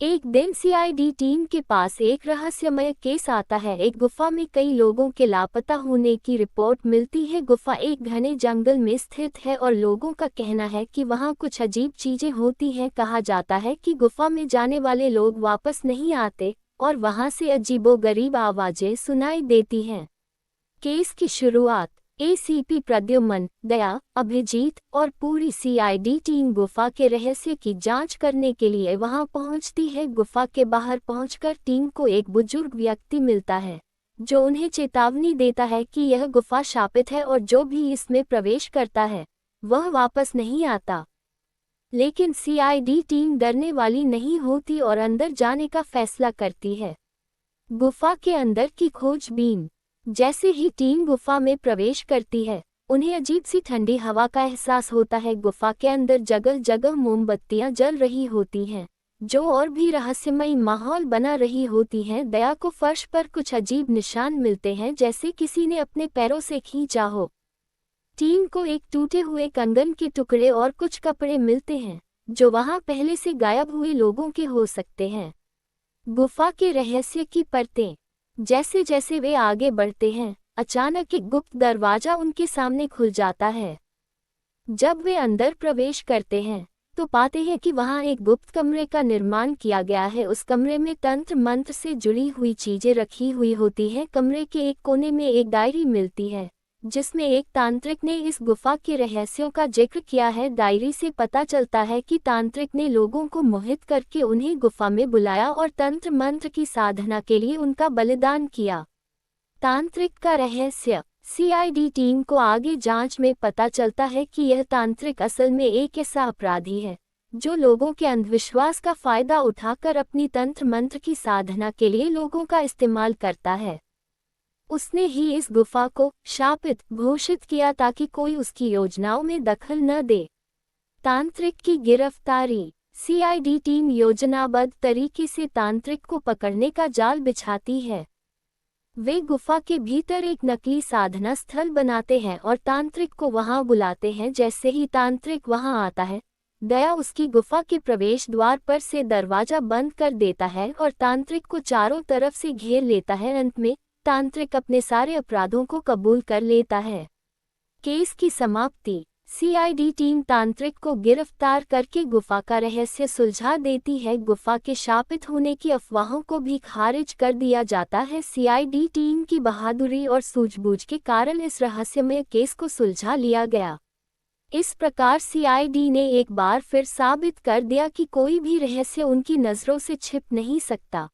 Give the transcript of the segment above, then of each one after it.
एक दिन CID team के पास एक रहस्यमय केस आता है। एक गुफा में कई लोगों के लापता होने की रिपोर्ट मिलती है। गुफा एक घने जंगल में स्थित है और लोगों का कहना है कि वहां कुछ अजीब चीजें होती हैं। कहा जाता है कि गुफा में जाने वाले लोग वापस नहीं आते और वहां से अजीबोगरीब आवाजें सुनाई देती हैं। केस की शुरुआत एसीपी प्रद्युम्न, दया, अभिजीत और पूरी सीआईडी टीम गुफा के रहस्य की जांच करने के लिए वहां पहुंचती है। गुफा के बाहर पहुंचकर टीम को एक बुजुर्ग व्यक्ति मिलता है जो उन्हें चेतावनी देता है कि यह गुफा शापित है और जो भी इसमें प्रवेश करता है वह वापस नहीं आता। लेकिन सीआईडी टीम डरने वाली नहीं होती और अंदर जाने का फैसला करती है। गुफा के अंदर की खोजबीन। जैसे ही टीम गुफा में प्रवेश करती है उन्हें अजीब सी ठंडी हवा का एहसास होता है। गुफा के अंदर जगह जगह मोमबत्तियां जल रही होती हैं जो और भी रहस्यमय माहौल बना रही होती हैं। दया को फर्श पर कुछ अजीब निशान मिलते हैं जैसे किसी ने अपने पैरों से खींचा हो। टीम को एक टूटे हुए कंगन के टुकड़े और कुछ कपड़े मिलते हैं जो वहां पहले से गायब हुए लोगों के हो सकते हैं। गुफा के रहस्य की परतें। जैसे जैसे वे आगे बढ़ते हैं अचानक एक गुप्त दरवाजा उनके सामने खुल जाता है। जब वे अंदर प्रवेश करते हैं तो पाते हैं कि वहां एक गुप्त कमरे का निर्माण किया गया है। उस कमरे में तंत्र मंत्र से जुड़ी हुई चीजें रखी हुई होती हैं। कमरे के एक कोने में एक डायरी मिलती है जिसमें एक तांत्रिक ने इस गुफा के रहस्यों का जिक्र किया है। डायरी से पता चलता है कि तांत्रिक ने लोगों को मोहित करके उन्हें गुफा में बुलाया और तंत्र मंत्र की साधना के लिए उनका बलिदान किया। तांत्रिक का रहस्य। सीआईडी टीम को आगे जांच में पता चलता है कि यह तांत्रिक असल में एक ऐसा अपराधी है जो लोगों के अंधविश्वास का फायदा उठाकर अपनी तंत्र मंत्र की साधना के लिए लोगों का इस्तेमाल करता है। उसने ही इस गुफा को शापित घोषित किया ताकि कोई उसकी योजनाओं में दखल न दे। तांत्रिक की गिरफ्तारी। सीआईडी टीम योजनाबद्ध तरीके से तांत्रिक को पकड़ने का जाल बिछाती है। वे गुफा के भीतर एक नकली साधना स्थल बनाते हैं और तांत्रिक को वहां बुलाते हैं। जैसे ही तांत्रिक वहां आता है दया उसकी गुफा के प्रवेश द्वार पर से दरवाजा बंद कर देता है और तांत्रिक को चारों तरफ से घेर लेता है। अंत में तांत्रिक अपने सारे अपराधों को कबूल कर लेता है। केस की समाप्ति। सीआईडी टीम तांत्रिक को गिरफ्तार करके गुफा का रहस्य सुलझा देती है। गुफा के शापित होने की अफवाहों को भी खारिज कर दिया जाता है। सीआईडी टीम की बहादुरी और सूझबूझ के कारण इस रहस्यमय केस को सुलझा लिया गया। इस प्रकार सीआईडी ने एक बार फिर साबित कर दिया कि कोई भी रहस्य उनकी नजरों से छिप नहीं सकता।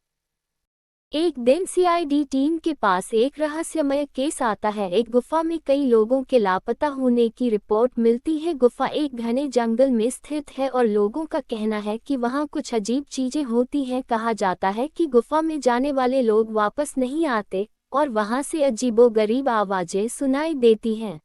एक दिन सीआईडी टीम के पास एक रहस्यमय केस आता है। एक गुफा में कई लोगों के लापता होने की रिपोर्ट मिलती है। गुफा एक घने जंगल में स्थित है और लोगों का कहना है कि वहां कुछ अजीब चीजें होती हैं। कहा जाता है कि गुफा में जाने वाले लोग वापस नहीं आते और वहां से अजीबोगरीब आवाजें सुनाई देती हैं।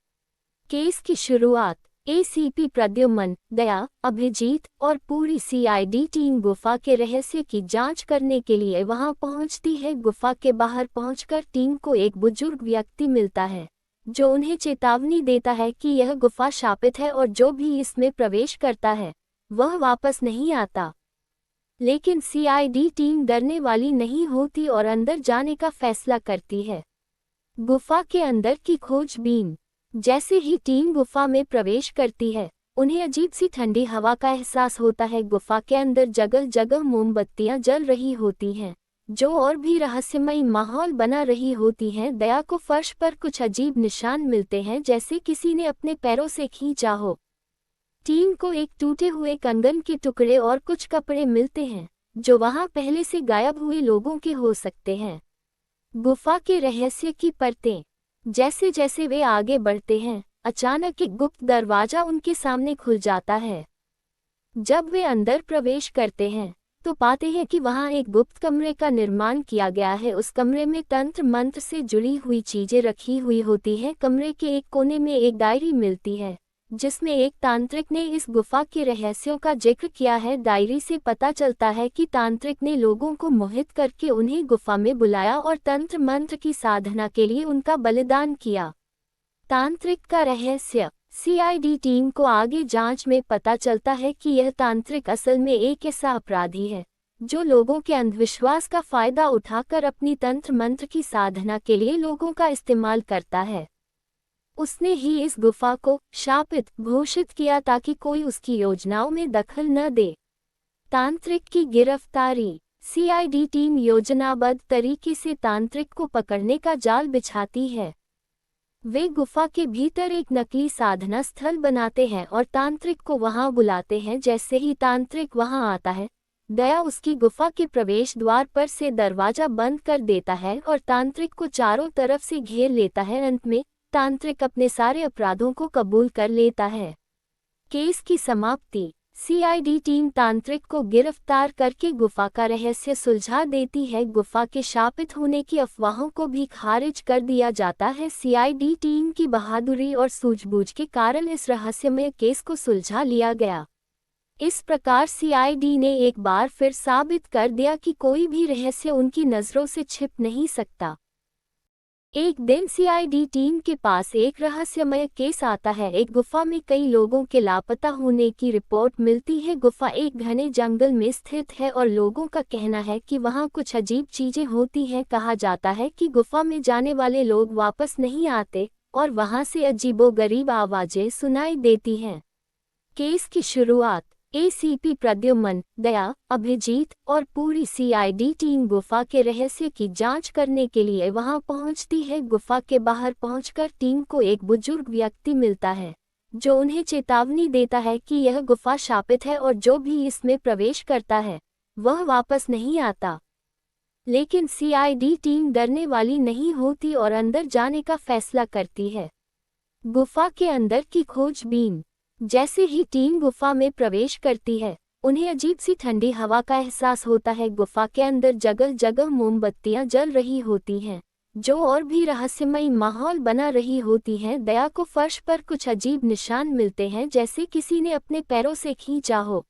केस की शुरुआत। एसीपी प्रद्युम्न, दया, अभिजीत और पूरी सीआईडी टीम गुफा के रहस्य की जांच करने के लिए वहां पहुंचती है। गुफा के बाहर पहुंचकर टीम को एक बुजुर्ग व्यक्ति मिलता है जो उन्हें चेतावनी देता है कि यह गुफा शापित है और जो भी इसमें प्रवेश करता है वह वापस नहीं आता। लेकिन सीआईडी टीम डरने वाली नहीं होती और अंदर जाने का फैसला करती है। गुफा के अंदर की खोजबीन। जैसे ही टीम गुफा में प्रवेश करती है उन्हें अजीब सी ठंडी हवा का एहसास होता है। गुफा के अंदर जगह जगह मोमबत्तियां जल रही होती हैं जो और भी रहस्यमय माहौल बना रही होती हैं। दया को फर्श पर कुछ अजीब निशान मिलते हैं जैसे किसी ने अपने पैरों से खींचा हो। टीम को एक टूटे हुए कंगन के टुकड़े और कुछ कपड़े मिलते हैं जो वहां पहले से गायब हुए लोगों के हो सकते हैं। गुफा के रहस्य की परतें। जैसे जैसे वे आगे बढ़ते हैं अचानक एक गुप्त दरवाजा उनके सामने खुल जाता है। जब वे अंदर प्रवेश करते हैं तो पाते हैं कि वहां एक गुप्त कमरे का निर्माण किया गया है। उस कमरे में तंत्र मंत्र से जुड़ी हुई चीजें रखी हुई होती हैं। कमरे के एक कोने में एक डायरी मिलती है जिसमें एक तांत्रिक ने इस गुफा के रहस्यों का जिक्र किया है। डायरी से पता चलता है कि तांत्रिक ने लोगों को मोहित करके उन्हें गुफा में बुलाया और तंत्र मंत्र की साधना के लिए उनका बलिदान किया। तांत्रिक का रहस्य। सीआईडी टीम को आगे जांच में पता चलता है कि यह तांत्रिक असल में एक ऐसा अपराधी है जो लोगों के अंधविश्वास का फायदा उठाकर अपनी तंत्र मंत्र की साधना के लिए लोगों का इस्तेमाल करता है। उसने ही इस गुफा को शापित घोषित किया ताकि कोई उसकी योजनाओं में दखल न दे। तांत्रिक की गिरफ्तारी। सीआईडी टीम योजनाबद्ध तरीके से तांत्रिक को पकड़ने का जाल बिछाती है। वे गुफा के भीतर एक नकली साधना स्थल बनाते हैं और तांत्रिक को वहां बुलाते हैं। जैसे ही तांत्रिक वहां आता है, दया उसकी गुफा के प्रवेश द्वार पर से दरवाजा बंद कर देता है और तांत्रिक को चारों तरफ से घेर लेता है। अंत में तांत्रिक अपने सारे अपराधों को कबूल कर लेता है। केस की समाप्ति। सीआईडी टीम तांत्रिक को गिरफ्तार करके गुफा का रहस्य सुलझा देती है। गुफा के शापित होने की अफवाहों को भी खारिज कर दिया जाता है। सीआईडी टीम की बहादुरी और सूझबूझ के कारण इस रहस्यमय केस को सुलझा लिया गया। इस प्रकार सीआईडी ने एक बार फिर साबित कर दिया कि कोई भी रहस्य उनकी नज़रों से छिप नहीं सकता। एक दिन सीआईडी टीम के पास एक रहस्यमय केस आता है। एक गुफा में कई लोगों के लापता होने की रिपोर्ट मिलती है। गुफा एक घने जंगल में स्थित है और लोगों का कहना है कि वहां कुछ अजीब चीजें होती हैं। कहा जाता है कि गुफा में जाने वाले लोग वापस नहीं आते और वहां से अजीबोगरीब आवाजें सुनाई देती हैं। केस की शुरुआत। एसीपी प्रद्युम्न, दया, अभिजीत और पूरी सीआईडी टीम गुफा के रहस्य की जांच करने के लिए वहां पहुंचती है। गुफा के बाहर पहुंचकर टीम को एक बुजुर्ग व्यक्ति मिलता है, जो उन्हें चेतावनी देता है कि यह गुफा शापित है और जो भी इसमें प्रवेश करता है वह वापस नहीं आता। लेकिन सीआईडी टीम डरने वाली नहीं होती और अंदर जाने का फैसला करती है। गुफा के अंदर की खोजबीन। जैसे ही टीम गुफा में प्रवेश करती है, उन्हें अजीब सी ठंडी हवा का एहसास होता है। गुफा के अंदर जगह जगह मोमबत्तियां जल रही होती हैं, जो और भी रहस्यमयी माहौल बना रही होती हैं। दया को फर्श पर कुछ अजीब निशान मिलते हैं, जैसे किसी ने अपने पैरों से खींचा हो।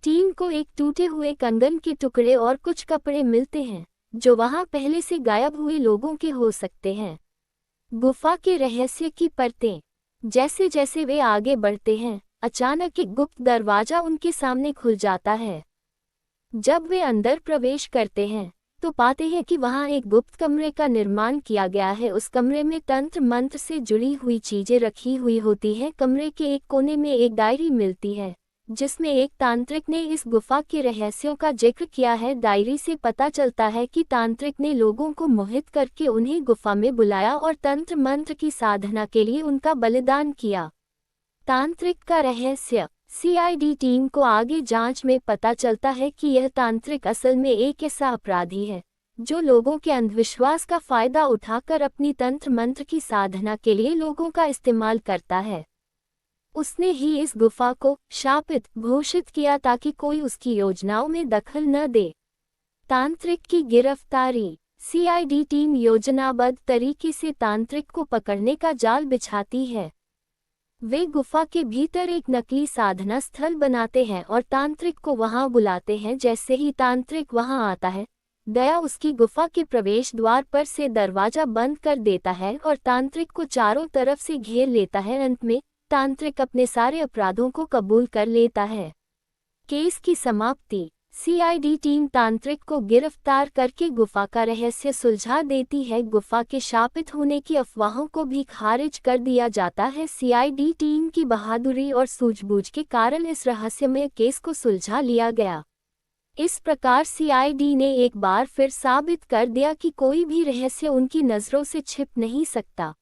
टीम को एक टूटे हुए कंगन के टुकड़े और कुछ कपड़े मिलते हैं, जो वहां पहले से गायब हुए लोगों के हो सकते हैं। गुफा के रहस्य की परतें। जैसे जैसे वे आगे बढ़ते हैं, अचानक एक गुप्त दरवाजा उनके सामने खुल जाता है। जब वे अंदर प्रवेश करते हैं तो पाते हैं कि वहां एक गुप्त कमरे का निर्माण किया गया है। उस कमरे में तंत्र मंत्र से जुड़ी हुई चीजें रखी हुई होती हैं। कमरे के एक कोने में एक डायरी मिलती है, जिसमें एक तांत्रिक ने इस गुफा के रहस्यों का जिक्र किया है। डायरी से पता चलता है कि तांत्रिक ने लोगों को मोहित करके उन्हें गुफा में बुलाया और तंत्र मंत्र की साधना के लिए उनका बलिदान किया। तांत्रिक का रहस्य। सीआईडी टीम को आगे जांच में पता चलता है कि यह तांत्रिक असल में एक ऐसा अपराधी है, जो लोगों के अंधविश्वास का फायदा उठाकर अपनी तंत्र मंत्र की साधना के लिए लोगों का इस्तेमाल करता है। उसने ही इस गुफा को शापित घोषित किया ताकि कोई उसकी योजनाओं में दखल न दे। तांत्रिक की गिरफ्तारी। सीआईडी टीम योजनाबद्ध तरीके से तांत्रिक को पकड़ने का जाल बिछाती है। वे गुफा के भीतर एक नकली साधना स्थल बनाते हैं और तांत्रिक को वहां बुलाते हैं। जैसे ही तांत्रिक वहां आता है, दया उसकी गुफा के प्रवेश द्वार पर से दरवाजा बंद कर देता है और तांत्रिक को चारों तरफ से घेर लेता है। अंत में तांत्रिक अपने सारे अपराधों को कबूल कर लेता है। केस की समाप्ति। सीआईडी टीम तांत्रिक को गिरफ्तार करके गुफा का रहस्य सुलझा देती है। गुफा के शापित होने की अफवाहों को भी खारिज कर दिया जाता है। सीआईडी टीम की बहादुरी और सूझबूझ के कारण इस रहस्यमय केस को सुलझा लिया गया। इस प्रकार सीआईडी ने एक बार फिर साबित कर दिया कि कोई भी रहस्य उनकी नज़रों से छिप नहीं सकता।